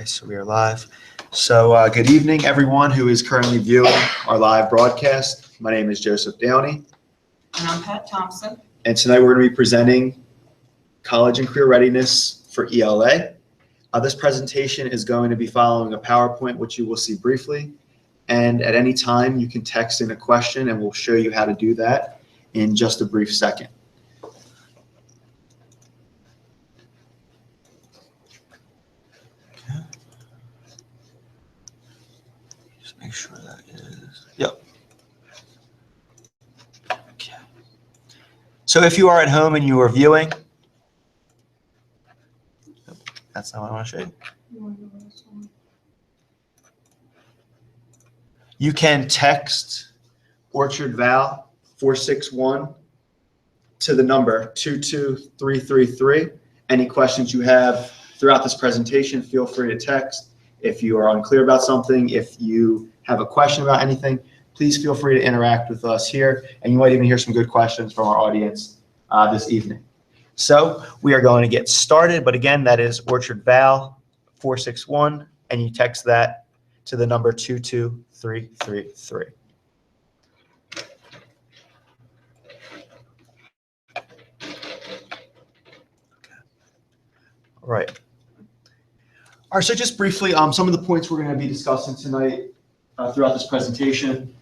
Okay, so we are live. So good evening, everyone who is currently viewing our live broadcast. My name is Joseph Downey. And I'm Pat Thompson. And tonight we're going to be presenting College and Career Readiness for ELA. This presentation is going to be following a PowerPoint, which you will see briefly. And at any time, you can text in a question, and we'll show you how to do that in just a brief second. Make sure that is, yep. Okay. So if you are at home and you are viewing, that's not what I want to show you. You can text Orchard Val 461 to the number 22333. Any questions you have throughout this presentation, feel free to text. If you are unclear about something, if you have a question about anything, please feel free to interact with us here, and you might even hear some good questions from our audience this evening. So we are going to get started, but again, that is Orchard Val 461, and you text that to the number 22333. All right. All right, so just briefly, some of the points we're going to be discussing tonight throughout this presentation.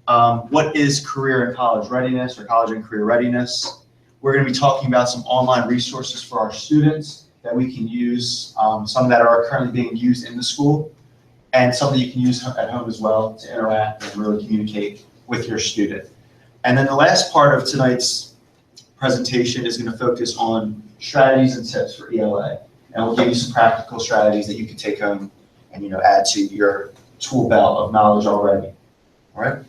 What is career and college readiness, or college and career readiness? We're going to be talking about some online resources for our students that we can use, some that are currently being used in the school, and some that you can use at home as well to interact and really communicate with your student. And then the last part of tonight's presentation is going to focus on strategies and tips for ELA. And we'll give you some practical strategies that you can take home and add to your tool belt of knowledge already. All right.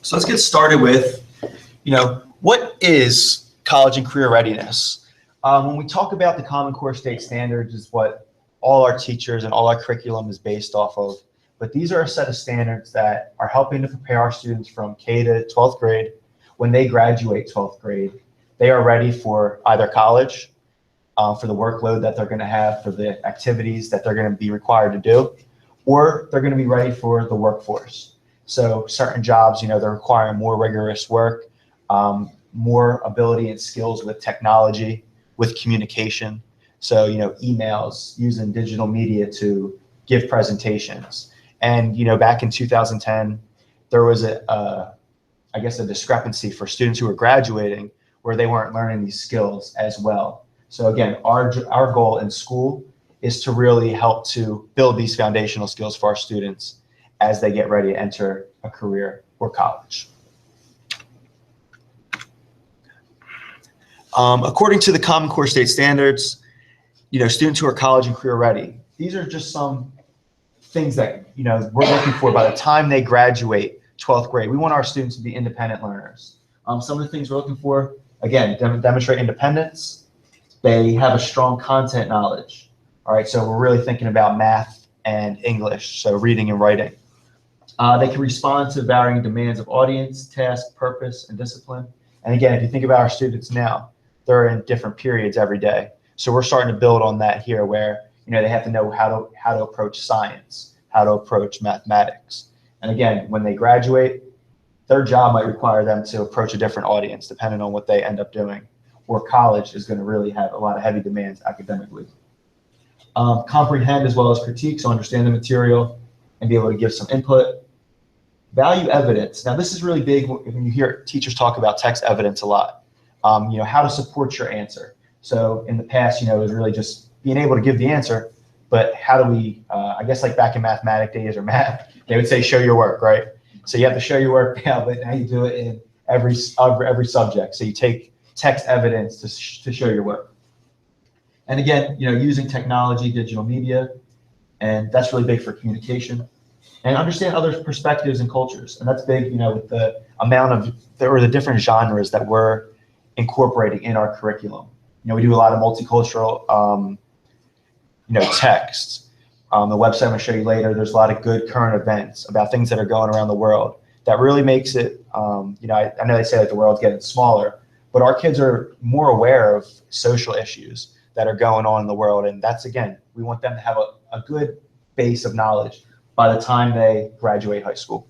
So let's get started with, what is college and career readiness? When we talk about the Common Core State Standards, is what all our teachers and all our curriculum is based off of. But these are a set of standards that are helping to prepare our students from K to 12th grade. When they graduate 12th grade, they are ready for either college, for the workload that they're going to have, for the activities that they're going to be required to do, or they're going to be ready for the workforce. So certain jobs, they're requiring more rigorous work, more ability and skills with technology, with communication. So, emails, using digital media to give presentations. And, back in 2010, there was a discrepancy for students who were graduating where they weren't learning these skills as well. So again, our goal in school is to really help to build these foundational skills for our students as they get ready to enter a career or college. According to the Common Core State Standards, students who are college and career ready, these are just some things that we're looking for by the time they graduate 12th grade. We want our students to be independent learners. Some of the things we're looking for, again, demonstrate independence. They have a strong content knowledge. All right, so we're really thinking about math and English, so reading and writing. They can respond to varying demands of audience, task, purpose, and discipline. And again, if you think about our students now, they're in different periods every day. So we're starting to build on that here, where they have to know how to approach science, how to approach mathematics. And again, when they graduate, their job might require them to approach a different audience, depending on what they end up doing. Or college is going to really have a lot of heavy demands academically. Comprehend as well as critique, so understand the material and be able to give some input. Value evidence. Now this is really big when you hear teachers talk about text evidence a lot. How to support your answer. So in the past, it was really just being able to give the answer, but how do we, I guess like back in mathematic days or math, they would say show your work, right? So you have to show your work, yeah, but now you do it in every subject. So you take text evidence to show your work. And again, using technology, digital media, and that's really big for communication. And understand others' perspectives and cultures. And that's big, with the amount of, or the different genres that we're incorporating in our curriculum. We do a lot of multicultural, texts. The website I'm going to show you later, there's a lot of good current events about things that are going around the world that really makes it, I know they say that the world's getting smaller, but our kids are more aware of social issues that are going on in the world. And that's, again, we want them to have a good base of knowledge by the time they graduate high school.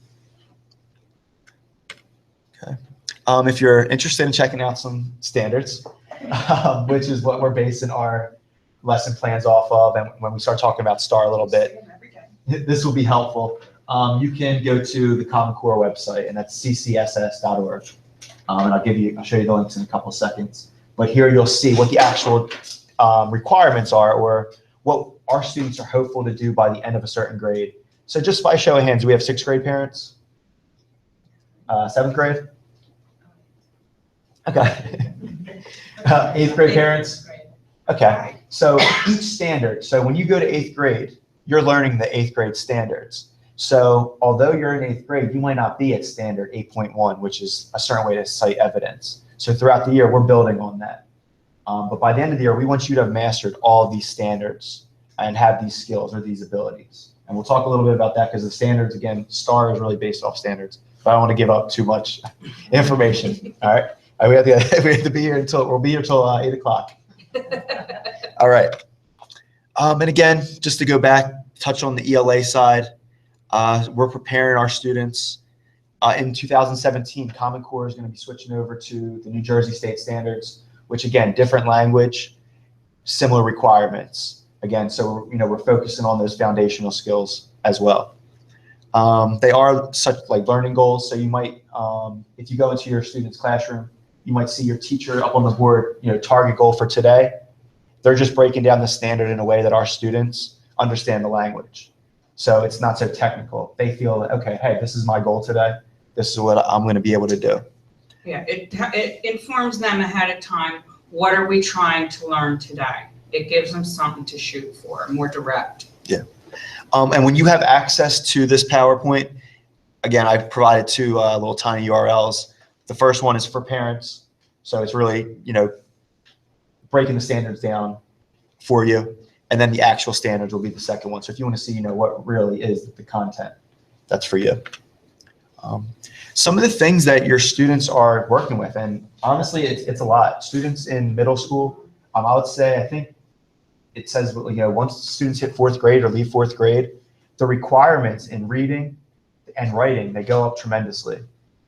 Okay. If you're interested in checking out some standards, which is what we're basing our lesson plans off of, and when we start talking about STAR a little bit, this will be helpful. You can go to the Common Core website, and that's ccss.org. And I'll show you the links in a couple of seconds. But here you'll see what the actual requirements are, or what our students are hopeful to do by the end of a certain grade. So just by show of hands, we have 6th grade parents? 7th grade? Okay. 8th grade parents? Okay. So each standard, so when you go to 8th grade, you're learning the 8th grade standards. So although you're in 8th grade, you might not be at standard 8.1, which is a certain way to cite evidence. So throughout the year, we're building on that. But by the end of the year, we want you to have mastered all of these standards and have these skills or these abilities. And we'll talk a little bit about that, because the standards, again, STAR is really based off standards. But I don't want to give up too much information. All right. We have to be here we'll be here till 8 o'clock. All right. And again, just to go back, touch on the ELA side, we're preparing our students. In 2017, Common Core is going to be switching over to the New Jersey State Standards, which, again, different language, similar requirements. Again, so we're focusing on those foundational skills as well. They are such like learning goals. So you might, if you go into your student's classroom, you might see your teacher up on the board, target goal for today. They're just breaking down the standard in a way that our students understand the language. So it's not so technical. They feel that, okay, hey, this is my goal today. This is what I'm going to be able to do. Yeah, it informs them ahead of time. What are we trying to learn today? It gives them something to shoot for, more direct. Yeah. And when you have access to this PowerPoint, again, I've provided 2 little tiny URLs. The first one is for parents. So it's really, breaking the standards down for you. And then the actual standards will be the second one. So if you want to see, what really is the content, that's for you. Some of the things that your students are working with, and honestly, it's a lot. Students in middle school, I would say, I think it says, once students hit 4th grade or leave 4th grade, the requirements in reading and writing, they go up tremendously.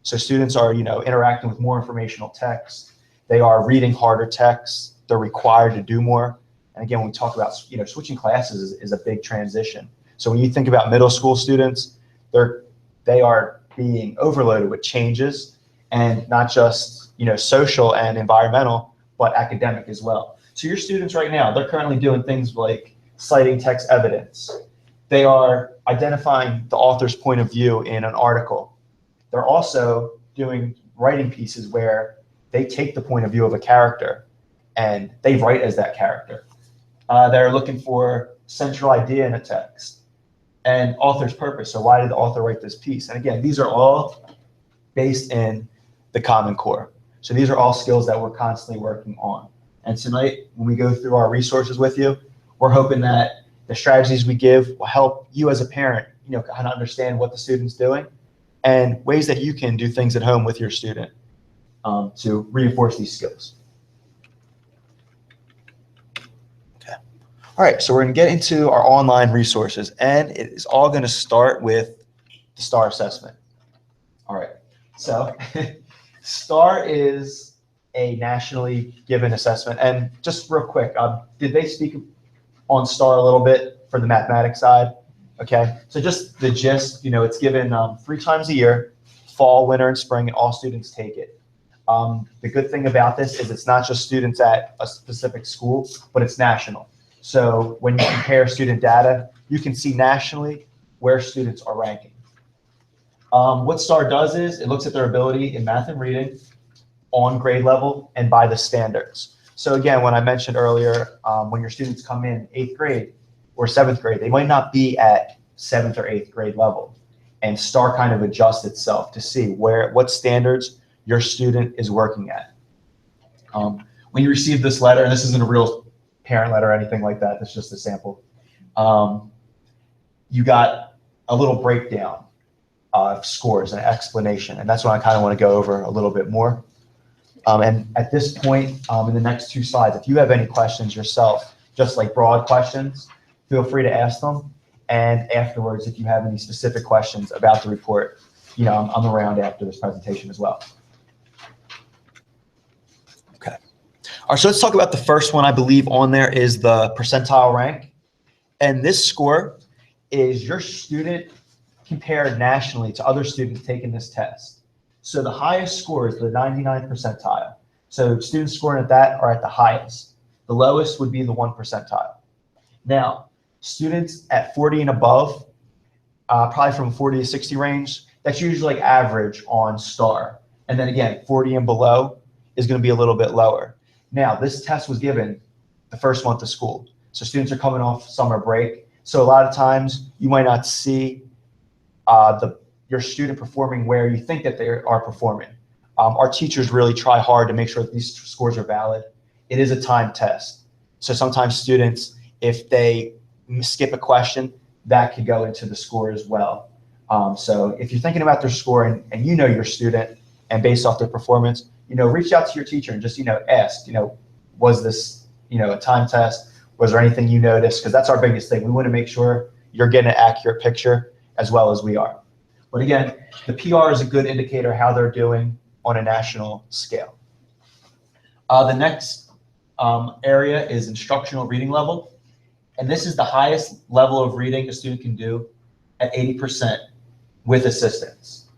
So students are, interacting with more informational text. They are reading harder texts. They're required to do more. And again, when we talk about, switching classes is a big transition. So when you think about middle school students, they are being overloaded with changes, and not just, social and environmental, but academic as well. So your students right now, they're currently doing things like citing text evidence. They are identifying the author's point of view in an article. They're also doing writing pieces where they take the point of view of a character and they write as that character. They're looking for central idea in a text and author's purpose. So why did the author write this piece? And again, these are all based in the Common Core. So these are all skills that we're constantly working on. And tonight, when we go through our resources with you, we're hoping that the strategies we give will help you as a parent, kind of understand what the student's doing and ways that you can do things at home with your student to reinforce these skills. Okay. All right, so we're going to get into our online resources, and it is all going to start with the STAR assessment. All right, so STAR is a nationally given assessment. And just real quick, did they speak on STAR a little bit for the mathematics side? Okay, so just the gist, it's given 3 times a year, fall, winter, and spring, and all students take it. The good thing about this is it's not just students at a specific school, but it's national. So when you compare student data, you can see nationally where students are ranking. What STAR does is it looks at their ability in math and reading on grade level and by the standards. So again, when I mentioned earlier, when your students come in 8th grade or 7th grade, they might not be at 7th or 8th grade level. And STAR kind of adjusts itself to see what standards your student is working at. When you receive this letter, and this isn't a real parent letter or anything like that, it's just a sample, you got a little breakdown of scores and explanation. And that's what I kind of want to go over a little bit more. And at this point, in the next 2 slides, if you have any questions yourself, just like broad questions, feel free to ask them. And afterwards, if you have any specific questions about the report, I'm around after this presentation as well. Okay. All right, so let's talk about the first one I believe on there is the percentile rank. And this score is your student compared nationally to other students taking this test. So the highest score is the 99th percentile. So students scoring at that are at the highest. The lowest would be the 1 percentile. Now, students at 40 and above, probably from 40 to 60 range, that's usually like average on STAR. And then again, 40 and below is going to be a little bit lower. Now, this test was given the first month of school. So students are coming off summer break. So a lot of times you might not see your student performing where you think that they are performing. Our teachers really try hard to make sure that these scores are valid. It is a timed test. So sometimes students, if they skip a question, that could go into the score as well. So if you're thinking about their score and you know your student and based off their performance, reach out to your teacher and just, ask, was this, a time test? Was there anything you noticed? Because that's our biggest thing. We want to make sure you're getting an accurate picture as well as we are. But again, the PR is a good indicator how they're doing on a national scale. The next area is instructional reading level. And this is the highest level of reading a student can do at 80% with assistance.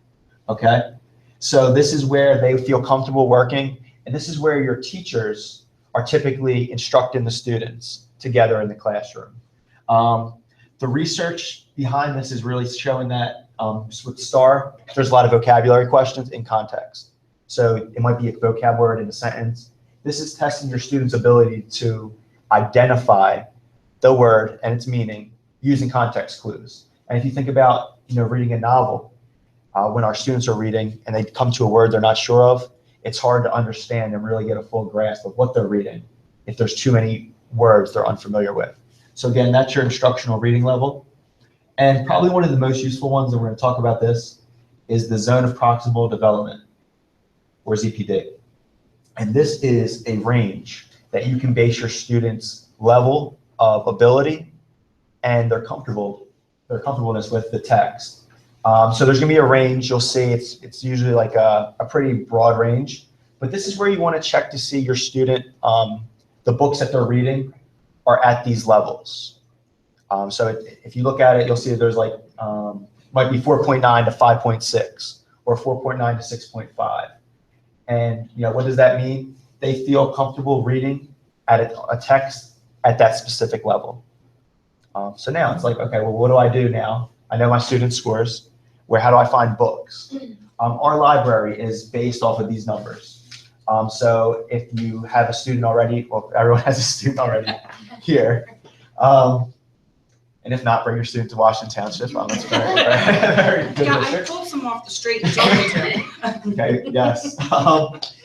Okay? So this is where they feel comfortable working. And this is where your teachers are typically instructing the students together in the classroom. The research behind this is really showing that with STAR, there's a lot of vocabulary questions in context. So it might be a vocab word in a sentence. This is testing your students' ability to identify the word and its meaning using context clues. And if you think about, reading a novel, when our students are reading and they come to a word they're not sure of, it's hard to understand and really get a full grasp of what they're reading if there's too many words they're unfamiliar with. So again, that's your instructional reading level. And probably one of the most useful ones, and we're going to talk about this, is the zone of proximal development, or ZPD. And this is a range that you can base your students' level of ability and their comfortableness with the text. So there's going to be a range. You'll see it's usually like a pretty broad range. But this is where you want to check to see your student, the books that they're reading are at these levels. So if you look at it, you'll see there's like, might be 4.9 to 5.6 or 4.9 to 6.5. And what does that mean? They feel comfortable reading at a text at that specific level. So now it's like, okay, well, what do I do now? I know my student scores. How do I find books? Our library is based off of these numbers. So if you have a student already, well, everyone has a student already here. And if not, bring your student to Washington Township. That's very good Yeah, district. I pulled some off the street and told me to. Okay, yes.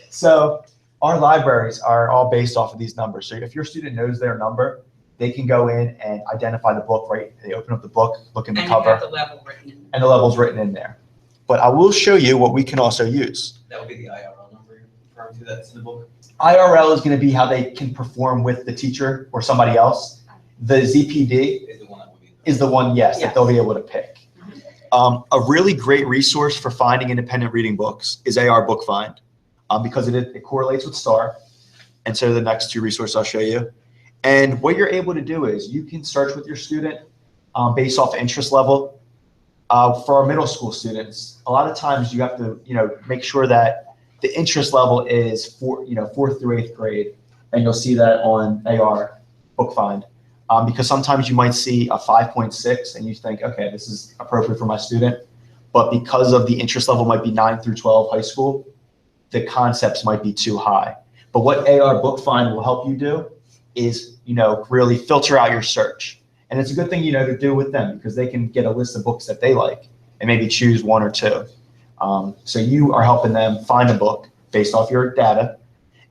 So our libraries are all based off of these numbers. So if your student knows their number, they can go in and identify the book, right? They open up the book, look in the cover. And you have the level written in. And the level's written in there. But I will show you what we can also use. That would be the IRL number you're referring to that's in the book? IRL is going to be how they can perform with the teacher or somebody else. The ZPD Is the one that would be. is the one, yes, that they'll be able to pick. A really great resource for finding independent reading books is AR Book Find, because it correlates with STAR. And so the next 2 resources I'll show you. And what you're able to do is you can search with your student based off interest level. For our middle school students, a lot of times you have to, make sure that the interest level is 4th through 8th grade, and you'll see that on AR Book Find. Because sometimes you might see a 5.6 and you think, okay, this is appropriate for my student. But because of the interest level might be 9 through 12 high school, the concepts might be too high. But what AR Book Find will help you do is, really filter out your search. And it's a good thing, to do with them because they can get a list of books that they like and maybe choose 1 or 2. So you are helping them find a book based off your data,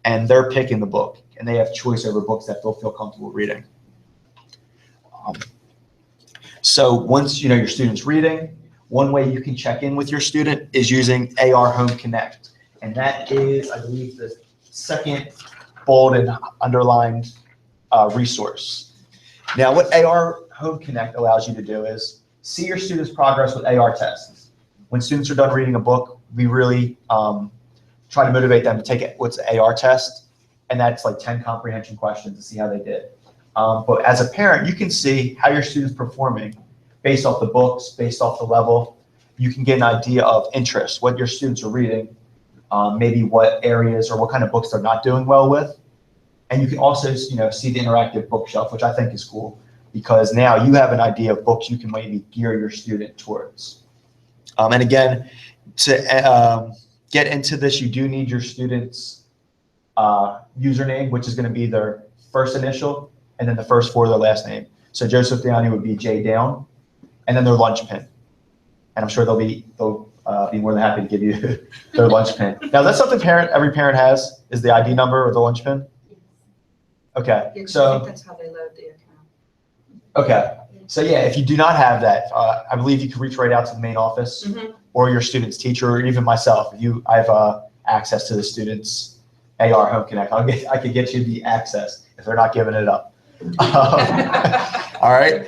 and they're picking the book, and they have choice over books that they'll feel comfortable reading. So once your student's reading, one way you can check in with your student is using AR Home Connect. And that is, I believe, the second bold and underlined resource. Now, what AR Home Connect allows you to do is see your students' progress with AR tests. When students are done reading a book, we really try to motivate them to take what's an AR test, and that's like 10 comprehension questions to see how they did. But as a parent, you can see how your student's performing based off the books, based off the level. You can get an idea of interest, what your students are reading, maybe what areas or what kind of books they're not doing well with. And you can also, see the interactive bookshelf, which I think is cool, because now you have an idea of books you can maybe gear your student towards. And again, to get into this, you do need your student's username, which is going to be their first initial and then the first 4 of their last name. So Joseph Downey would be J Down, and then their lunch pin. And I'm sure they'll be more than happy to give you their lunch pin. Now, that's something every parent has, is the ID number or the lunch pin. Okay, Yeah, so I think that's how they load the account. okay, so yeah, if you do not have that, I believe you can reach right out to the main office or your student's teacher, or even myself. If I have access to the student's AR Home Connect, I could get you the access if they're not giving it up. All right.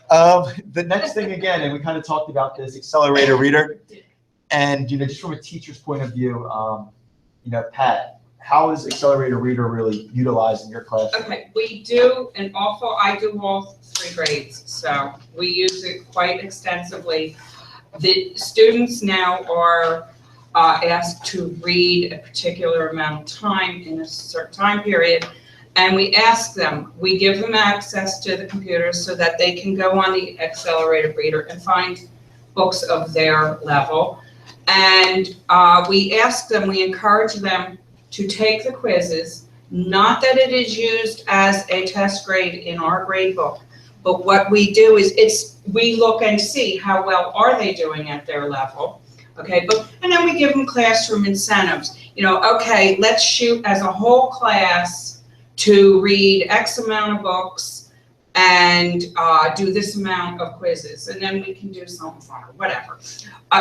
The next thing again, and we kind of talked about this, Accelerator Reader, and just from a teacher's point of view, Pat, how is Accelerator Reader really utilized in your classroom? Okay, I do all 3 grades, so we use it quite extensively. The students now are asked to read a particular amount of time in a certain time period, and we give them access to the computers so that they can go on the Accelerator Reader and find books of their level. And we encourage them to take the quizzes, not that it is used as a test grade in our grade book, but what we do is we look and see how well are they doing at their level, okay? And then we give them classroom incentives. Okay, let's shoot as a whole class to read X amount of books and do this amount of quizzes, and then we can do something fun or whatever.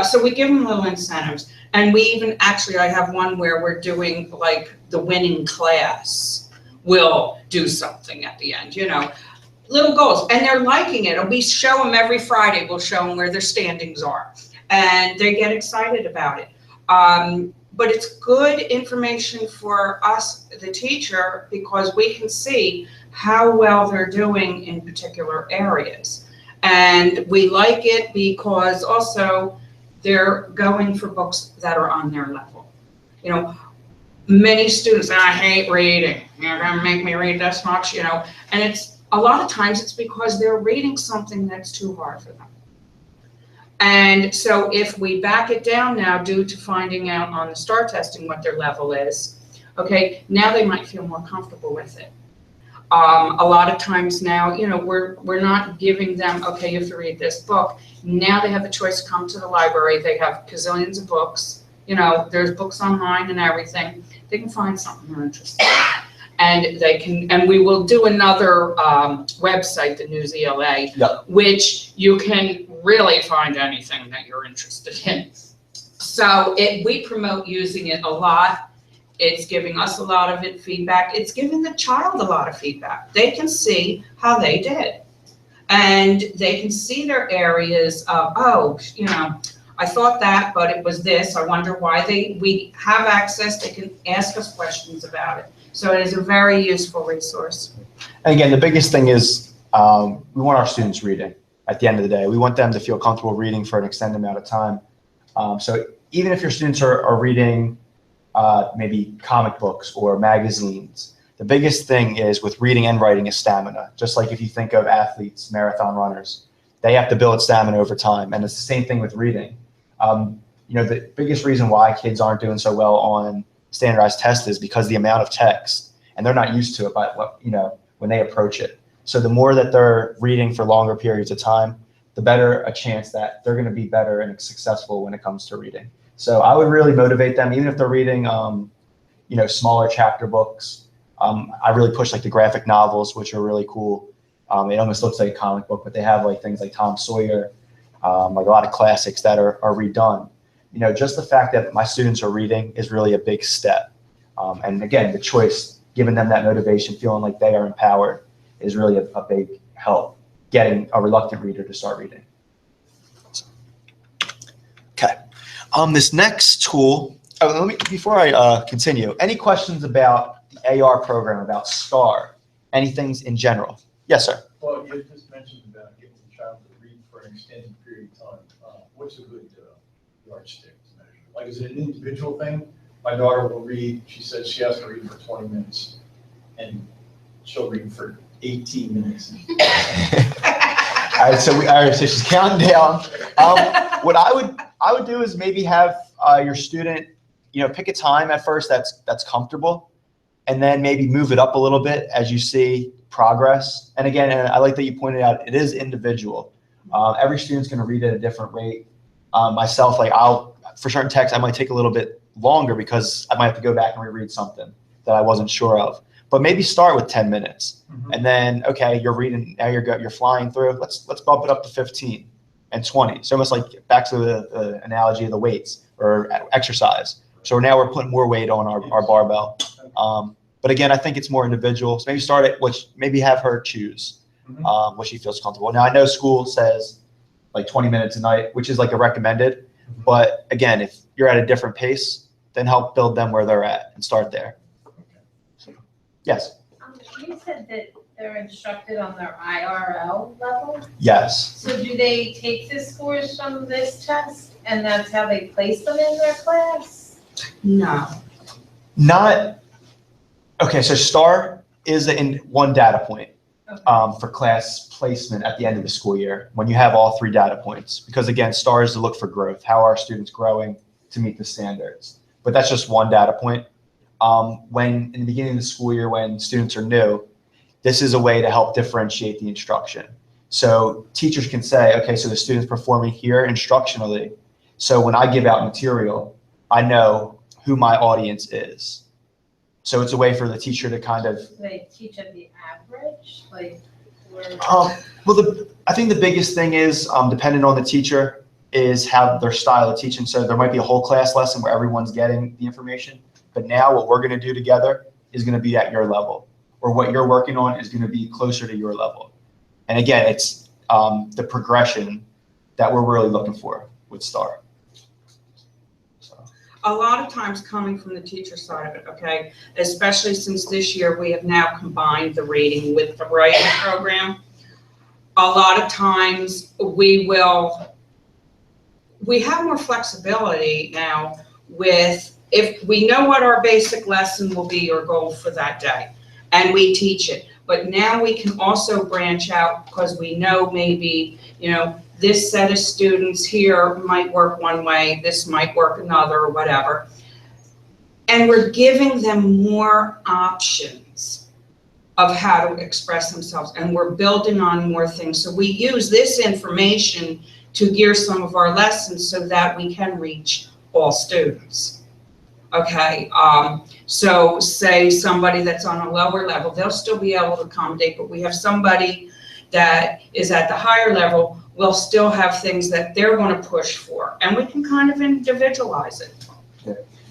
So we give them little incentives, and we even I have one where we're doing like the winning class will do something at the end, little goals, and they're liking it. We show them every Friday. We'll show them where their standings are, and they get excited about it. But it's good information for us, the teacher, because we can see how well they're doing in particular areas. And we like it because also they're going for books that are on their level. Many students, I hate reading. You're gonna make me read this much, and it's a lot of times it's because they're reading something that's too hard for them. And so if we back it down now due to finding out on the STAR testing what their level is, okay, now they might feel more comfortable with it. A lot of times now, we're not giving them, okay, you have to read this book. Now they have a choice to come to the library. They have gazillions of books. There's books online and everything. They can find something they're interested in. And we will do another website, the Newsela, which you can really find anything that you're interested in. So we promote using it a lot. It's giving us a lot of feedback. It's giving the child a lot of feedback. They can see how they did. And they can see their areas of, I thought that, but it was this. I wonder why we have access. They can ask us questions about it. So it is a very useful resource. And again, the biggest thing is we want our students reading at the end of the day. We want them to feel comfortable reading for an extended amount of time. So even if your students are reading maybe comic books or magazines, the biggest thing is with reading and writing is stamina. Just like if you think of athletes, marathon runners, they have to build stamina over time. And it's the same thing with reading. The biggest reason why kids aren't doing so well on standardized tests is because the amount of text, and they're not used to it when they approach it. So the more that they're reading for longer periods of time, the better a chance that they're going to be better and successful when it comes to reading. So I would really motivate them, even if they're reading, smaller chapter books. I really push like the graphic novels, which are really cool. It almost looks like a comic book, but they have like things like Tom Sawyer, like a lot of classics that are redone. Just the fact that my students are reading is really a big step. And again, the choice, giving them that motivation, feeling like they are empowered, is really a big help getting a reluctant reader to start reading. Okay. This next tool, before I continue, any questions about the AR program, about STAR, anything in general? Yes, sir. Well, you just mentioned about getting the child to read for an extended period of time. What's a good yardstick to measure? Like, is it an individual thing? My daughter will read, she says she has to read for 20 minutes, and she'll read for 18 minutes. All right, so she's counting down. What I would do is maybe have your student, pick a time at first that's comfortable, and then maybe move it up a little bit as you see progress. And again, I like that you pointed out it is individual. Every student's going to read at a different rate. Myself, for certain texts, I might take a little bit longer because I might have to go back and reread something that I wasn't sure of. But maybe start with 10 minutes, and then okay, you're reading now. You're flying through. Let's bump it up to 15 and 20. So almost like back to the analogy of the weights or exercise. So now we're putting more weight on our barbell. But again, I think it's more individual. So maybe start at maybe have her choose what she feels comfortable. Now I know school says like 20 minutes a night, which is like a recommended. But again, if you're at a different pace, then help build them where they're at and start there. Yes. You said that they're instructed on their IRL level. Yes. So do they take the scores from this test, and that's how they place them in their class? No. Not. Okay, so STAR is in one data point for class placement at the end of the school year when you have all 3 data points. Because again, STAR is to look for growth. How are students growing to meet the standards? But that's just one data point. When in the beginning of the school year, when students are new, this is a way to help differentiate the instruction. So teachers can say, okay, so the student's performing here instructionally. So when I give out material, I know who my audience is. So it's a way for the teacher to kind of. Do they teach at the average? I think the biggest thing is, depending on the teacher, is how their style of teaching. So there might be a whole class lesson where everyone's getting the information. But now what we're going to do together is going to be at your level, or what you're working on is going to be closer to your level. And again, it's the progression that we're really looking for with STAR. A lot of times coming from the teacher side of it, okay, especially since this year we have now combined the reading with the writing program. A lot of times we have more flexibility now with, if we know what our basic lesson will be or goal for that day, and we teach it. But now we can also branch out because we know maybe, this set of students here might work one way, this might work another, or whatever. And we're giving them more options of how to express themselves, and we're building on more things. So we use this information to gear some of our lessons so that we can reach all students. Okay, so say somebody that's on a lower level, they'll still be able to accommodate, but we have somebody that is at the higher level, we'll still have things that they're going to push for, and we can kind of individualize it.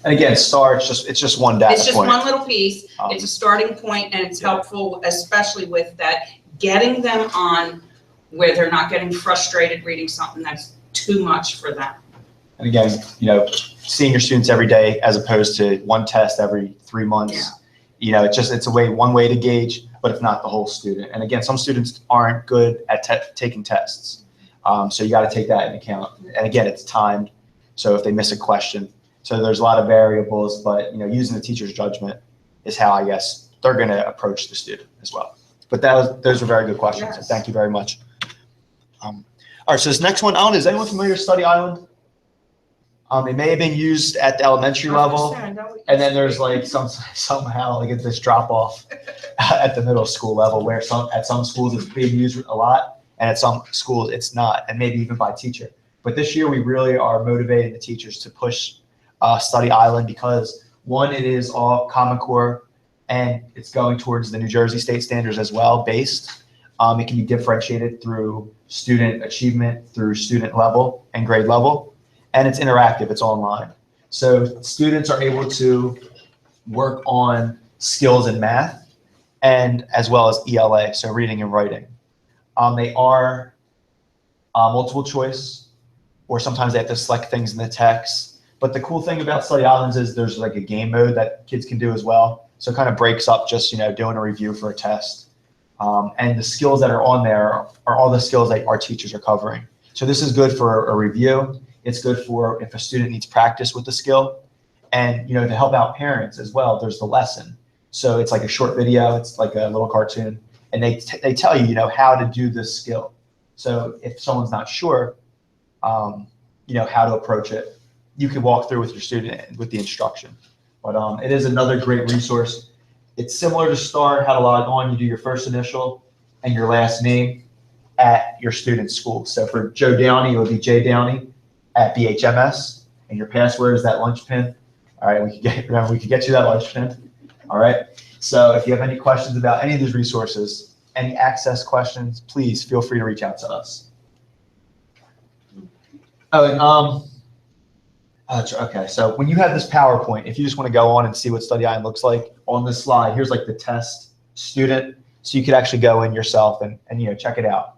And again, STAR, it's just one data point. It's just one little piece. It's a starting point, and it's helpful, especially with that, getting them on where they're not getting frustrated reading something that's too much for them. And again, seeing your students every day as opposed to one test every 3 months. Yeah. It's one way to gauge, but it's not the whole student. And again, some students aren't good at taking tests. So you got to take that into account. And again, it's timed. So if they miss a question, so there's a lot of variables, but using the teacher's judgment is how I guess they're going to approach the student as well. But those are very good questions. Yes. So thank you very much. All right, so this next one, Alan, is anyone familiar with Study Island? It may have been used at the elementary level, and then there's like somehow like this drop off at the middle school level, where at some schools it's being used a lot, and at some schools it's not, and maybe even by teacher. But this year we really are motivating the teachers to push Study Island because, one, it is all Common Core, and it's going towards the New Jersey state standards as well, based. It can be differentiated through student achievement, through student level and grade level. And it's interactive, it's online. So students are able to work on skills in math and as well as ELA, so reading and writing. They are multiple choice, or sometimes they have to select things in the text. But the cool thing about Study Islands is there's like a game mode that kids can do as well. So it kind of breaks up just, doing a review for a test. And the skills that are on there are all the skills that our teachers are covering. So this is good for a review. It's good for if a student needs practice with the skill. And, to help out parents as well, there's the lesson. So it's like a short video. It's like a little cartoon. And they tell you, how to do this skill. So if someone's not sure, how to approach it, you can walk through with your student with the instruction. But it is another great resource. It's similar to STAR, how to log on. You do your first initial and your last name at your student's school. So for Joe Downey, it would be J Downey at BHMS, and your password is that lunch pin. All right, we could get you that lunch pin. All right. So if you have any questions about any of these resources, any access questions, please feel free to reach out to us. Oh, and okay. So when you have this PowerPoint, if you just want to go on and see what Study Island looks like on this slide, here's like the test student. So you could actually go in yourself and check it out.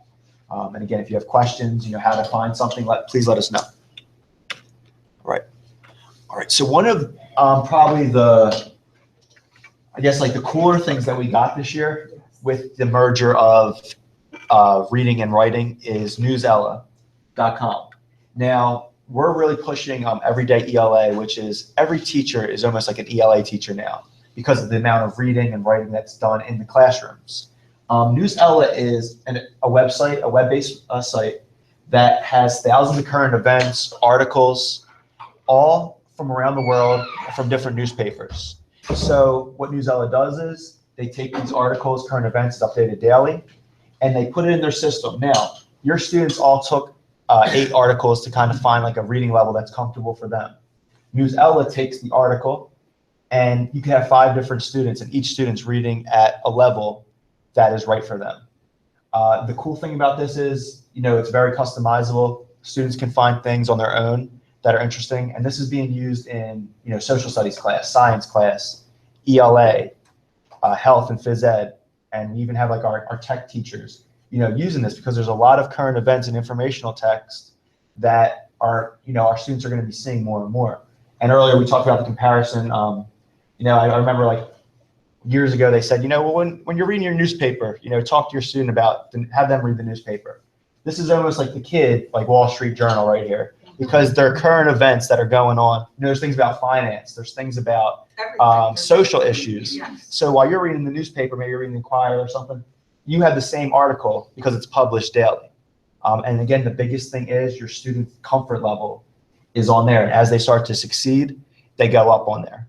And again, if you have questions, how to find something, please let us know. All right. So one of probably the cooler things that we got this year with the merger of reading and writing is Newsela.com. Now, we're really pushing everyday ELA, which is every teacher is almost like an ELA teacher now because of the amount of reading and writing that's done in the classrooms. Newsela is a website, a web-based site that has thousands of current events, articles, all from around the world, from different newspapers. So what Newsela does is they take these articles, current events, it's updated daily, and they put it in their system. Now, your students all took 8 articles to kind of find like a reading level that's comfortable for them. Newsela takes the article, and you can have 5 different students, and each student's reading at a level that is right for them. The cool thing about this is, it's very customizable. Students can find things on their own that are interesting, and this is being used in social studies class, science class, ELA, health and phys ed, and we even have like our tech teachers using this because there's a lot of current events and informational text that our students are going to be seeing more and more. And earlier we talked about the comparison. I remember like years ago they said, well, when you're reading your newspaper, talk to your student about, have them read the newspaper. This is almost like the kid, like Wall Street Journal right here, because there are current events that are going on. There's things about finance. There's things about social issues. Yes. So while you're reading the newspaper, maybe you're reading the Inquirer or something, you have the same article because it's published daily. And again, the biggest thing is your student comfort level is on there. And as they start to succeed, they go up on there.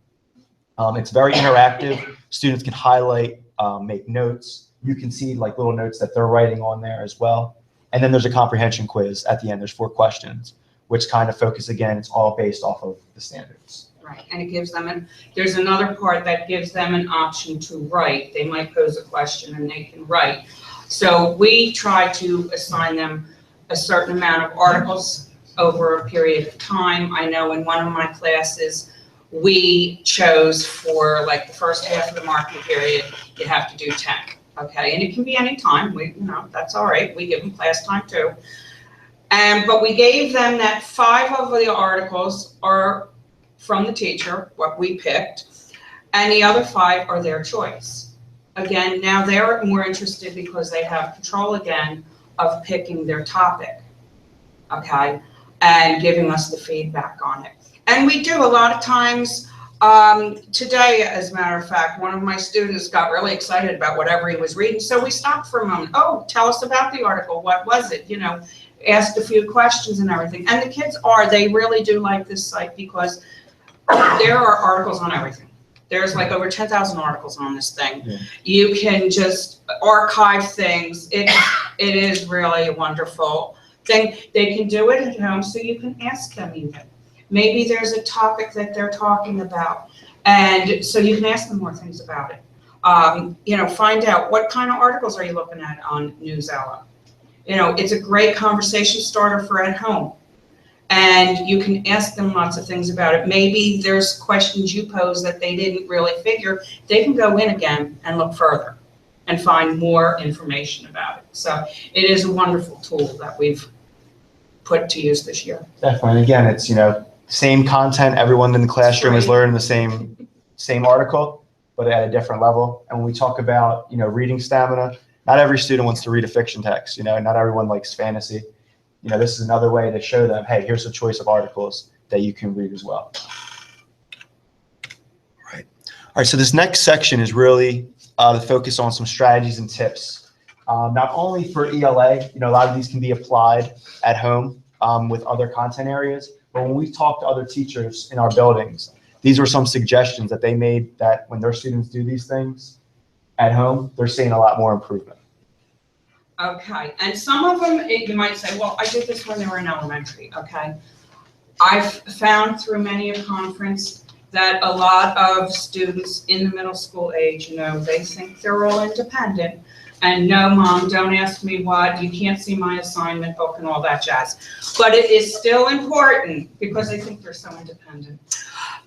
It's very interactive. Students can highlight, make notes. You can see like little notes that they're writing on there as well. And then there's a comprehension quiz at the end. There's 4 questions, which kind of focus, again, it's all based off of the standards. Right, and it gives them, there's another part that gives them an option to write. They might pose a question and they can write. So we try to assign them a certain amount of articles over a period of time. I know in one of my classes, we chose for like the first half of the marking period, you have to do 10, okay? And it can be any time, that's all right. We give them class time too. But we gave them that 5 of the articles are from the teacher, what we picked, and the other 5 are their choice. Again, now they're more interested because they have control again of picking their topic, okay, and giving us the feedback on it. And we do a lot of times, today, as a matter of fact, one of my students got really excited about whatever he was reading, so we stopped for a moment. Oh, tell us about the article, what was it, asked a few questions and everything. And the kids they really do like this site because there are articles on everything. There's like over 10,000 articles on this thing. Yeah. You can just archive things. It is really a wonderful thing. They can do it at home, so you can ask them even. Maybe there's a topic that they're talking about, and so you can ask them more things about it. Find out what kind of articles are you looking at on Newsela. It's a great conversation starter for at home. And you can ask them lots of things about it. Maybe there's questions you pose that they didn't really figure. They can go in again and look further and find more information about it. So it is a wonderful tool that we've put to use this year. Definitely. And again, it's, same content. Everyone in the classroom is learning the same article, but at a different level. And when we talk about, reading stamina, not every student wants to read a fiction text. Not everyone likes fantasy. This is another way to show them, hey, here's a choice of articles that you can read as well. All right. So this next section is really to focus on some strategies and tips, not only for ELA. A lot of these can be applied at home with other content areas. But when we talk to other teachers in our buildings, these were some suggestions that they made that when their students do these things at home, they're seeing a lot more improvement. Okay, and some of them, you might say, well, I did this when they were in elementary, okay? I've found through many a conference that a lot of students in the middle school age, they think they're all independent. And no, Mom, don't ask me what, you can't see my assignment book and all that jazz. But it is still important because they think they're so independent.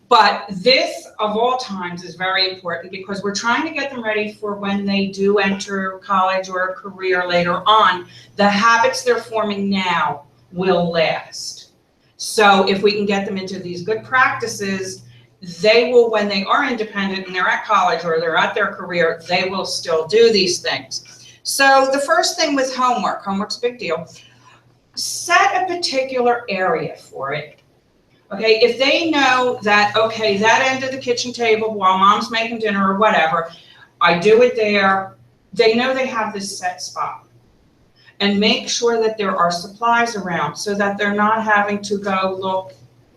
But this, of all times, is very important because we're trying to get them ready for when they do enter college or a career later on. The habits they're forming now will last. So if we can get them into these good practices, they will, when they are independent and they're at college or they're at their career, they will still do these things. So the first thing with homework's a big deal. Set a particular area for it. Okay, if they know that, okay, that end of the kitchen table while Mom's making dinner or whatever, I do it there, they know they have this set spot. And make sure that there are supplies around so that they're not having to go look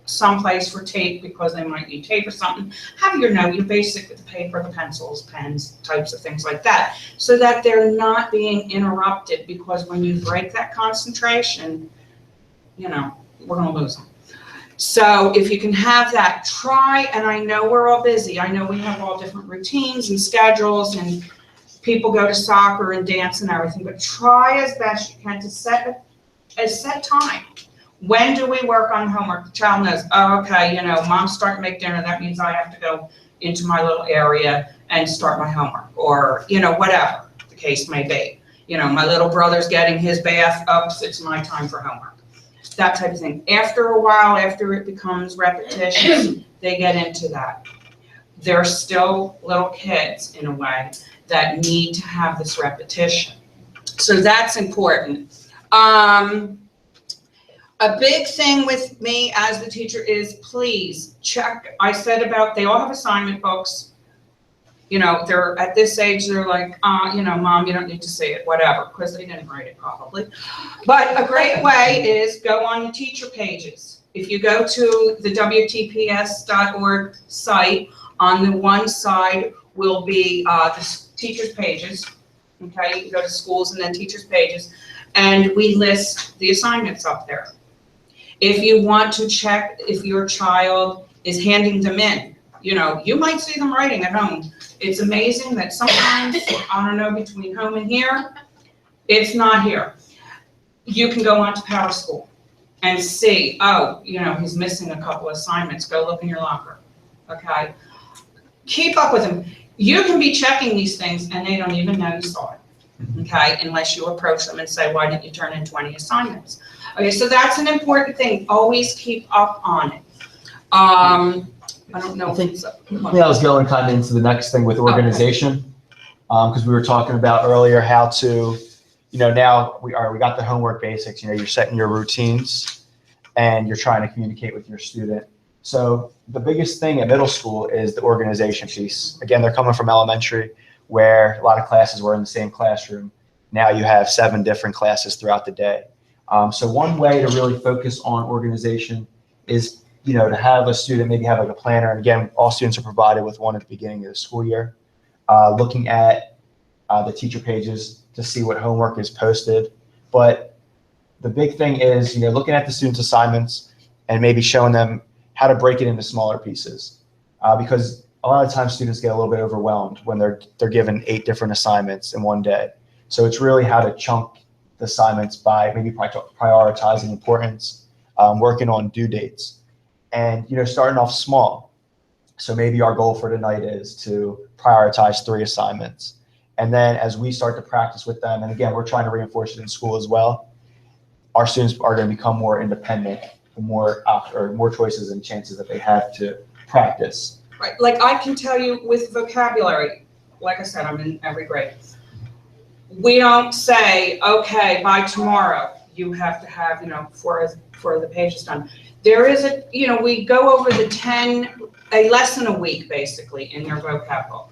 someplace for tape because they might need tape or something. Have your basic with the paper, the pencils, pens, types of things like that, so that they're not being interrupted, because when you break that concentration, we're gonna lose them. So if you can have that, try, and I know we're all busy. I know we have all different routines and schedules, and people go to soccer and dance and everything, but try as best you can to set time. When do we work on homework? The child knows, oh, okay, Mom's starting to make dinner. That means I have to go into my little area and start my homework, or, whatever the case may be. My little brother's getting his bath up, so it's my time for homework. That type of thing. After a while, after it becomes repetitious, they get into that. They're still little kids in a way that need to have this repetition. So that's important. A big thing with me as the teacher is please check. I said about they all have assignment books. They're at this age, they're like, Mom, you don't need to see it, whatever, because they didn't write it probably. But a great way is go on the teacher pages. If you go to the WTPS.org site, on the one side will be the teachers pages. Okay, you can go to schools and then teachers pages, and we list the assignments up there. If you want to check if your child is handing them in, you might see them writing at home. It's amazing that sometimes, I don't know, between home and here, it's not here. You can go on to Power School and see, oh, he's missing a couple assignments. Go look in your locker, okay? Keep up with them. You can be checking these things and they don't even know you saw it, okay? Unless you approach them and say, why didn't you turn in 20 assignments? Okay, so that's an important thing. Always keep up on it. I don't know. I think I was going kind of into the next thing with organization, because we were talking about earlier how to, now we got the homework basics. You're setting your routines, and you're trying to communicate with your student. So the biggest thing at middle school is the organization piece. Again, they're coming from elementary, where a lot of classes were in the same classroom. Now you have 7 different classes throughout the day. So one way to really focus on organization is to have a student maybe have like a planner. And again, all students are provided with one at the beginning of the school year, looking at the teacher pages to see what homework is posted. But the big thing is, looking at the students' assignments and maybe showing them how to break it into smaller pieces, because a lot of times students get a little bit overwhelmed when they're given 8 different assignments in one day. So it's really how to chunk the assignments by maybe prioritizing importance. working on due dates, and starting off small. So maybe our goal for tonight is to prioritize 3 assignments. And then as we start to practice with them, and again, we're trying to reinforce it in school as well, our students are going to become more independent, more choices and chances that they have to practice. Right, like I can tell you with vocabulary, like I said, I'm in every grade. We don't say, okay, by tomorrow, you have to have, 4 of the pages done. There is we go over a lesson a week, basically, in their vocab book.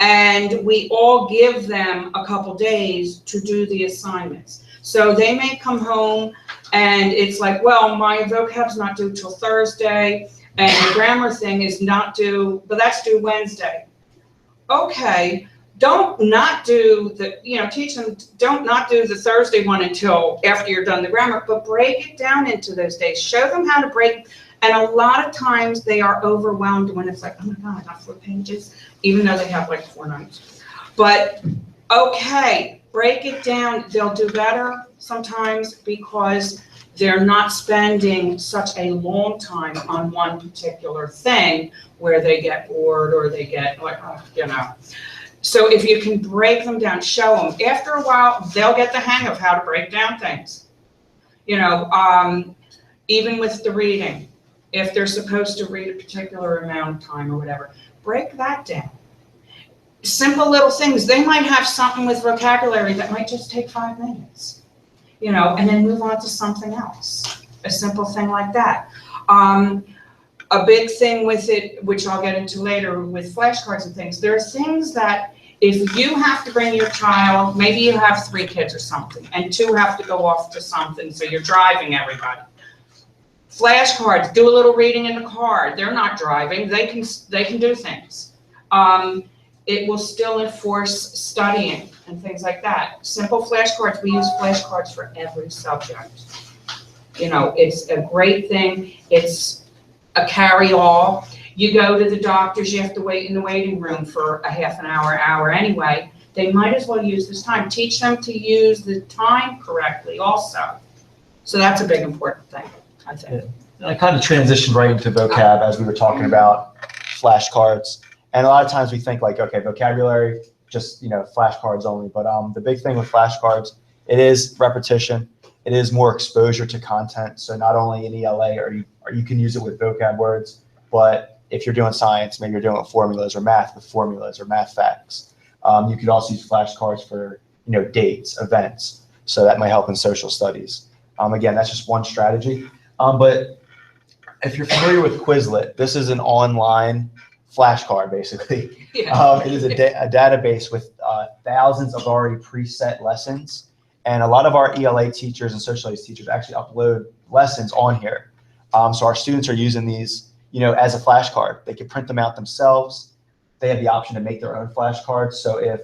And we all give them a couple days to do the assignments. So they may come home and it's like, well, my vocab's not due till Thursday, and the grammar thing is not due, but that's due Wednesday. Okay, don't not do teach them, don't not do the Thursday one until after you're done the grammar, but break it down into those days. Show them how to break. And a lot of times they are overwhelmed when it's like, oh my God, I got 4 pages, even though they have like 4 notes. But okay, break it down. They'll do better sometimes because they're not spending such a long time on one particular thing where they get bored or they get like, So if you can break them down, show them. After a while, they'll get the hang of how to break down things. Even with the reading, if they're supposed to read a particular amount of time or whatever, break that down. Simple little things. They might have something with vocabulary that might just take 5 minutes, and then move on to something else. A simple thing like that. A big thing with it, which I'll get into later with flashcards and things, there are things that if you have to bring your child, maybe you have 3 kids or something, and 2 have to go off to something, so you're driving everybody. Flashcards, do a little reading in the car. They're not driving. They can do things. It will still enforce studying and things like that. Simple flashcards. We use flashcards for every subject. It's a great thing. It's a carry-all. You go to the doctors, you have to wait in the waiting room for a half an hour anyway. They might as well use this time. Teach them to use the time correctly also. So that's a big important thing, I think. I kind of transitioned right into vocab as we were talking about flashcards. And a lot of times we think like, okay, vocabulary, just, flashcards only. But the big thing with flashcards, it is repetition. It is more exposure to content. So not only in ELA or you can use it with vocab words, but if you're doing science, maybe you're doing formulas or math with formulas or math facts. You could also use flashcards for, dates, events. So that might help in social studies. Again, that's just one strategy. But if you're familiar with Quizlet, this is an online flashcard, basically. Yeah. It is a database with thousands of already preset lessons. And a lot of our ELA teachers and social studies teachers actually upload lessons on here. So our students are using these, as a flashcard. They can print them out themselves. They have the option to make their own flashcards. So if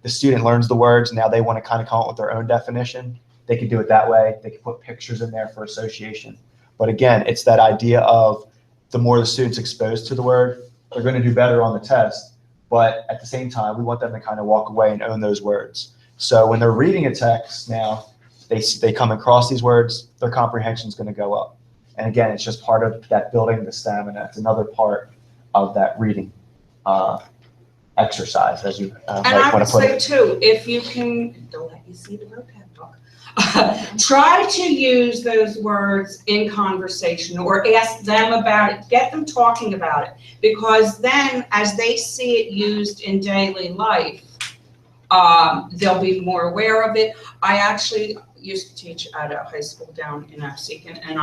the student learns the words, now they want to kind of come up with their own definition, they can do it that way. They can put pictures in there for association. But again, it's that idea of the more the student's exposed to the word, they're going to do better on the test. But at the same time, we want them to kind of walk away and own those words. So when they're reading a text now, they come across these words, their comprehension is going to go up. And again, it's just part of that building the stamina. It's another part of that reading exercise, as you might want to put it. And I would say too, if you can, don't let you see the vocab book. Try to use those words in conversation or ask them about it. Get them talking about it, because then as they see it used in daily life, they'll be more aware of it. I actually used to teach at a high school down in Absecon, and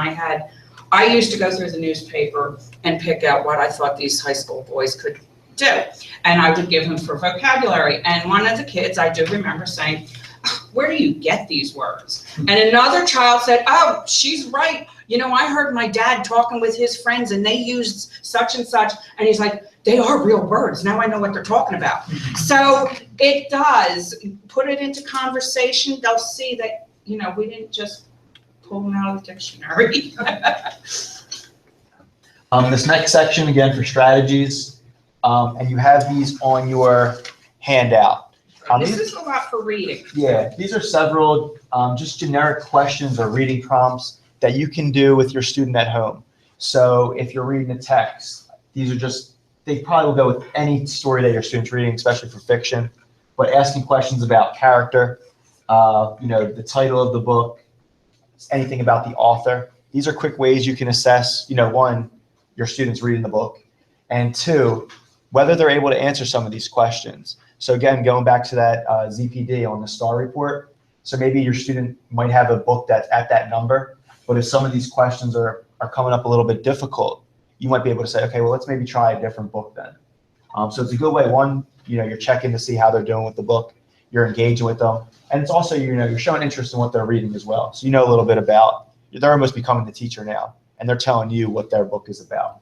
I used to go through the newspaper and pick out what I thought these high school boys could do, and I would give them for vocabulary. And one of the kids, I do remember saying, "Where do you get these words?" And another child said, "Oh, she's right. I heard my dad talking with his friends and they used such and such." And he's like, "They are real words. Now I know what they're talking about." So it does. Put it into conversation. They'll see that, we didn't just pull them out of the dictionary. This next section, again, for strategies, and you have these on your handout. This is a lot for reading. Yeah, these are several just generic questions or reading prompts that you can do with your student at home. So if you're reading a text, these are just, they probably will go with any story that your student's reading, especially for fiction, but asking questions about character, the title of the book, anything about the author. These are quick ways you can assess, one, your student's reading the book, and two, whether they're able to answer some of these questions. So again, going back to that ZPD on the STAR report, so maybe your student might have a book that's at that number, but if some of these questions are coming up a little bit difficult, you might be able to say, okay, well, let's maybe try a different book then. So it's a good way. One, you're checking to see how they're doing with the book. You're engaging with them. And it's also, you're showing interest in what they're reading as well. So you know a little bit about, they're almost becoming the teacher now, and they're telling you what their book is about.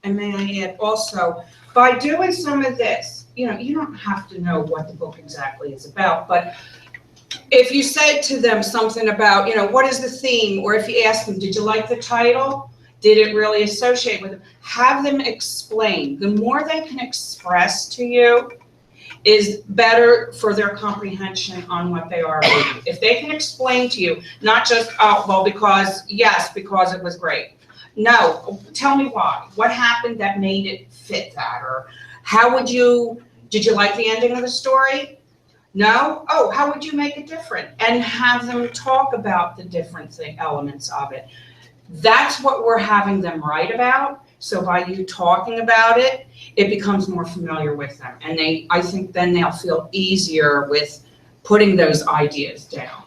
And may I add also, by doing some of this, you don't have to know what the book exactly is about, but if you said to them something about, what is the theme, or if you ask them, did you like the title? Did it really associate with them? Have them explain. The more they can express to you is better for their comprehension on what they are reading. If they can explain to you, not just, oh, well, because it was great. No, tell me why. What happened that made it fit that? Or did you like the ending of the story? No? Oh, how would you make it different? And have them talk about the different elements of it. That's what we're having them write about. So by you talking about it, it becomes more familiar with them. And I think then they'll feel easier with putting those ideas down.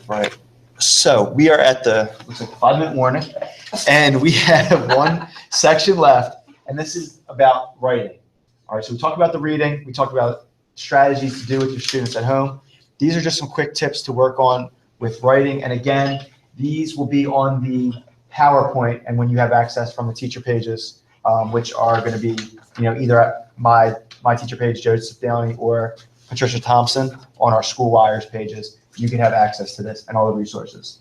Right. So we are at looks like 5-minute warning, and we have one section left, and this is about writing. All right, so we talked about the reading. We talked about strategies to do with your students at home. These are just some quick tips to work on with writing. And again, these will be on the PowerPoint, and when you have access from the teacher pages, which are going to be, either at my teacher page, Joseph Downey, or Patricia Thompson on our School Wires pages, you can have access to this and all the resources.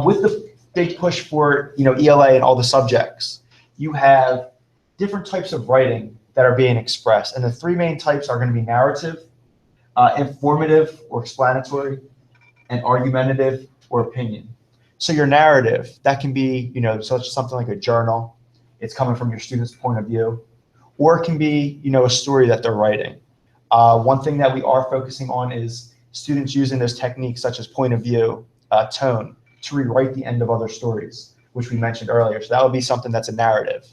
With the big push for, ELA and all the subjects, you have different types of writing that are being expressed. And the three main types are going to be narrative, informative or explanatory, and argumentative or opinion. So your narrative, that can be, something like a journal. It's coming from your student's point of view, or it can be, a story that they're writing. One thing that we are focusing on is students using those techniques such as point of view, tone, to rewrite the end of other stories, which we mentioned earlier. So that would be something that's a narrative.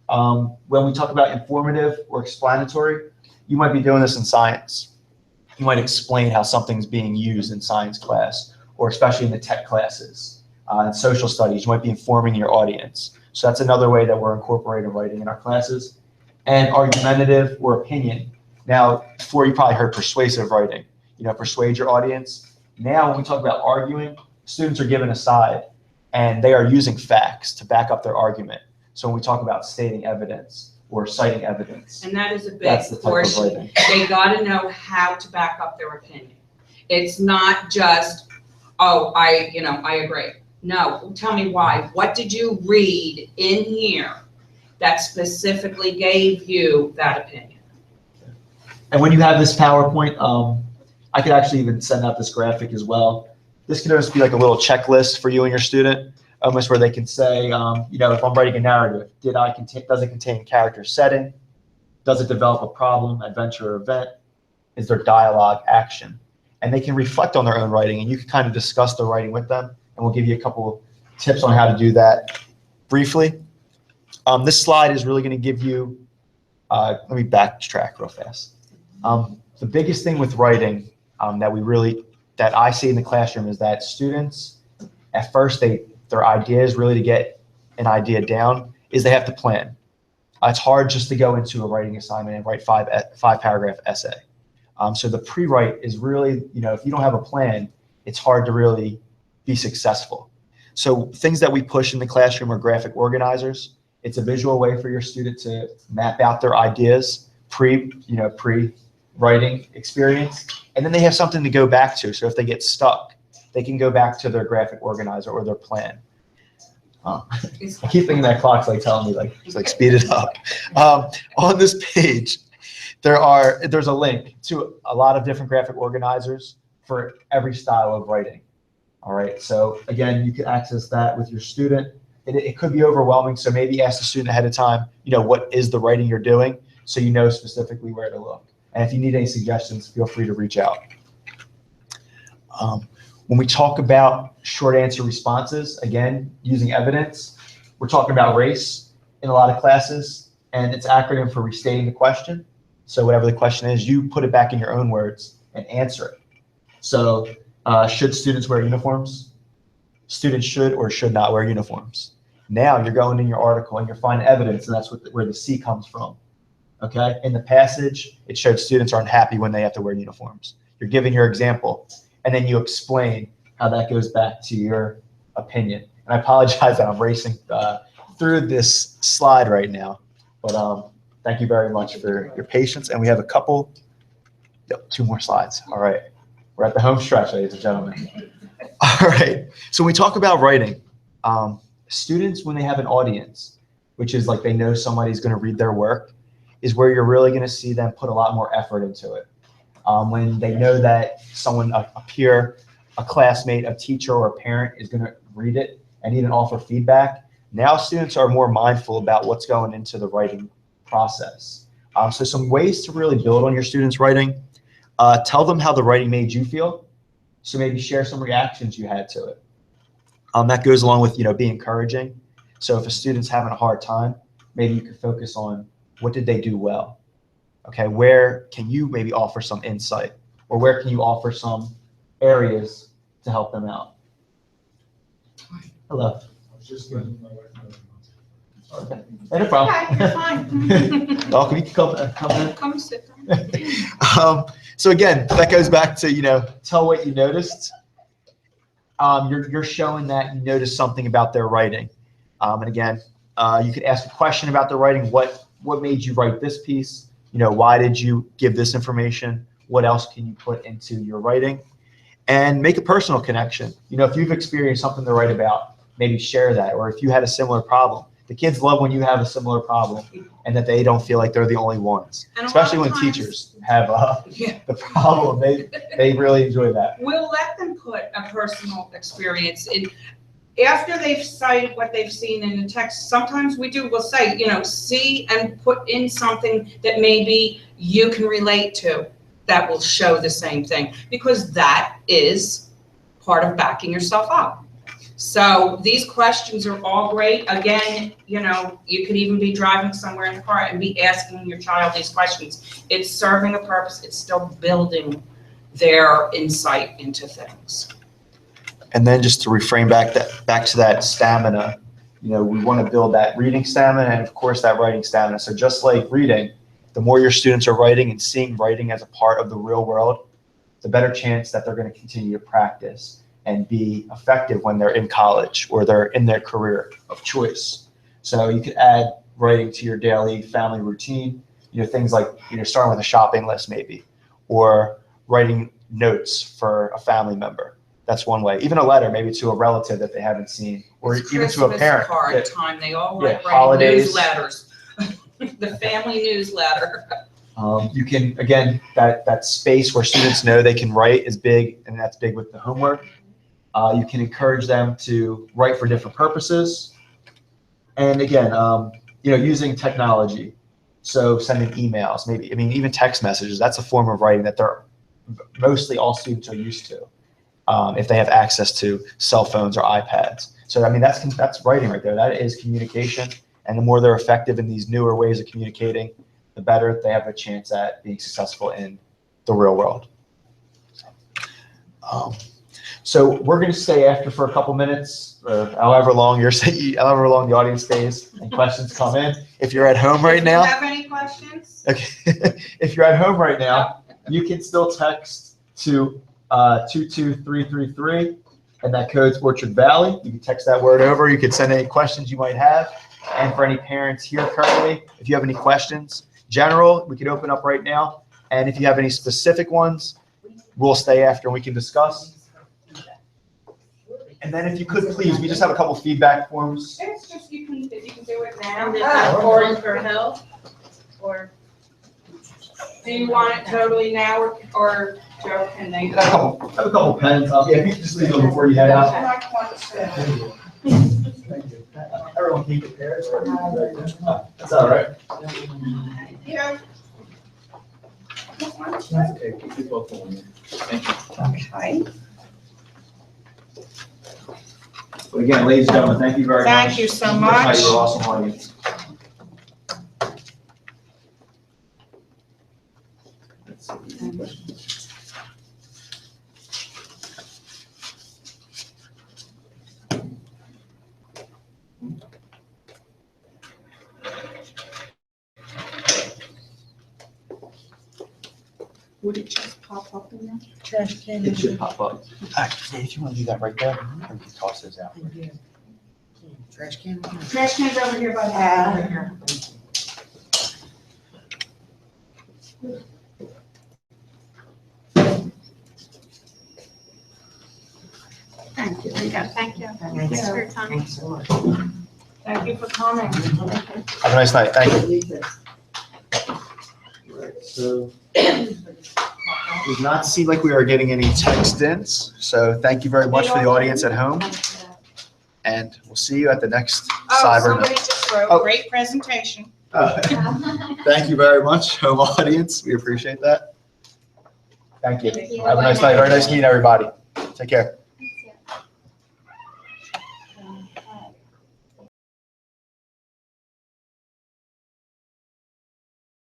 When we talk about informative or explanatory, you might be doing this in science. You might explain how something's being used in science class, or especially in the tech classes. In social studies, you might be informing your audience. So that's another way that we're incorporating writing in our classes. And argumentative or opinion. Now, before you probably heard persuasive writing, persuade your audience. Now, when we talk about arguing, students are given a side, and they are using facts to back up their argument. So when we talk about stating evidence or citing evidence, and that is a big that's the type portion. of writing. They got to know how to back up their opinion. It's not just, oh, I agree. No, tell me why. What did you read in here that specifically gave you that opinion? And when you have this PowerPoint, I could actually even send out this graphic as well. This could almost be like a little checklist for you and your student, almost where they can say, if I'm writing a narrative, does it contain character setting? Does it develop a problem, adventure, or event? Is there dialogue, action? And they can reflect on their own writing, and you can kind of discuss the writing with them, and we'll give you a couple of tips on how to do that briefly. This slide is really going to give you, let me backtrack real fast. The biggest thing with writing that I see in the classroom is that students, at first, their idea is really to get an idea down, is they have to plan. It's hard just to go into a writing assignment and write five paragraph essay. So the pre-write is really, if you don't have a plan, it's hard to really be successful. So things that we push in the classroom are graphic organizers. It's a visual way for your student to map out their ideas pre-writing experience, and then they have something to go back to. So if they get stuck, they can go back to their graphic organizer or their plan. I keep thinking that clock's telling me speed it up. On this page, there's a link to a lot of different graphic organizers for every style of writing. All right, so again, you can access that with your student. It could be overwhelming, so maybe ask the student ahead of time, what is the writing you're doing, so you know specifically where to look. And if you need any suggestions, feel free to reach out. When we talk about short answer responses, again, using evidence, we're talking about RACE in a lot of classes, and it's acronym for restating the question. So whatever the question is, you put it back in your own words and answer it. So should students wear uniforms? Students should or should not wear uniforms. Now you're going in your article and you're finding evidence, and that's where the C comes from. Okay, in the passage, it showed students aren't happy when they have to wear uniforms. You're giving your example, and then you explain how that goes back to your opinion. And I apologize that I'm racing through this slide right now, but thank you very much for your patience. And we have two more slides. All right, we're at the home stretch, ladies and gentlemen. All right, so when we talk about writing, students, when they have an audience, which is like they know somebody's going to read their work, is where you're really going to see them put a lot more effort into it. When they know that someone, a peer, a classmate, a teacher, or a parent is going to read it and even offer feedback, now students are more mindful about what's going into the writing process. So some ways to really build on your students' writing, tell them how the writing made you feel. So maybe share some reactions you had to it. That goes along with, being encouraging. So if a student's having a hard time, maybe you could focus on what did they do well? Okay, where can you maybe offer some insight, or where can you offer some areas to help them out? Hello. I was just getting my wife. Okay, no problem. Okay, you're fine. Welcome, you can come in. Come sit down. So again, that goes back to, tell what you noticed. You're showing that you noticed something about their writing. And again, you could ask a question about their writing. What made you write this piece? Why did you give this information? What else can you put into your writing? And make a personal connection. If you've experienced something to write about, maybe share that. Or if you had a similar problem. The kids love when you have a similar problem and that they don't feel like they're the only ones. And Especially when teachers have the problem. They really enjoy that. We'll let them put a personal experience in. After they've cited what they've seen in the text, sometimes we'll say, see and put in something that maybe you can relate to that will show the same thing, because that is part of backing yourself up. So these questions are all great. Again, you could even be driving somewhere in the car and be asking your child these questions. It's serving a purpose. It's still building their insight into things. And then just to reframe back to that stamina, we want to build that reading stamina and of course that writing stamina. So just like reading, the more your students are writing and seeing writing as a part of the real world, the better chance that they're going to continue to practice and be effective when they're in college or they're in their career of choice. So you could add writing to your daily family routine, things like, starting with a shopping list maybe, or writing notes for a family member. That's one way. Even a letter, maybe to a relative that they haven't seen, or It's even to a parent. Card time. They all like writing holidays. newsletters. The family newsletter. You can, again, that space where students know they can write is big, and that's big with the homework. You can encourage them to write for different purposes. And again, using technology. So sending emails, maybe, even text messages, that's a form of writing that mostly all students are used to. If they have access to cell phones or iPads. So, that's writing right there. That is communication. And the more they're effective in these newer ways of communicating, the better they have a chance at being successful in the real world. So we're going to stay after for a couple minutes, or however long the audience stays and questions come in. If you're at home right now. Do you have any questions? Okay. If you're at home right now, you can still text to 22333, and that code's Orchard Valley. You can text that word over. You can send any questions you might have. And for any parents here currently, if you have any questions, general, we can open up right now. And if you have any specific ones, we'll stay after and we can discuss. And then if you could please, we just have a couple feedback forms. It's just, if you can do it now. And is that form for help or? Do you want it totally now or Joe, can they? I have a couple pens. Yeah, if you could just leave them before you head out. Thank you. Everyone keep it there. That's all right. Yeah. Okay, keep both of them. Okay. But again, ladies and gentlemen, thank you very much. Thank you so That's much. how you're an awesome audience. Let's see, any questions? Would it just pop up in there? Trash can. It should pop up. Actually, if you want to do that right there, or you toss those out. Trash can. Trash can's over here by the. Thank you. Thank you. Thanks for your time. Thanks so much. Thank you for coming. Have a nice night. Thank you. Right, so does not seem like we are getting any text-ins, so thank you very much for the audience at home, and we'll see you at the next Oh, cyber. somebody just wrote, Oh. great presentation. Thank you very much, home audience. We appreciate that. Thank you. Thank you. Have a nice night. Very nice meeting everybody. Take care.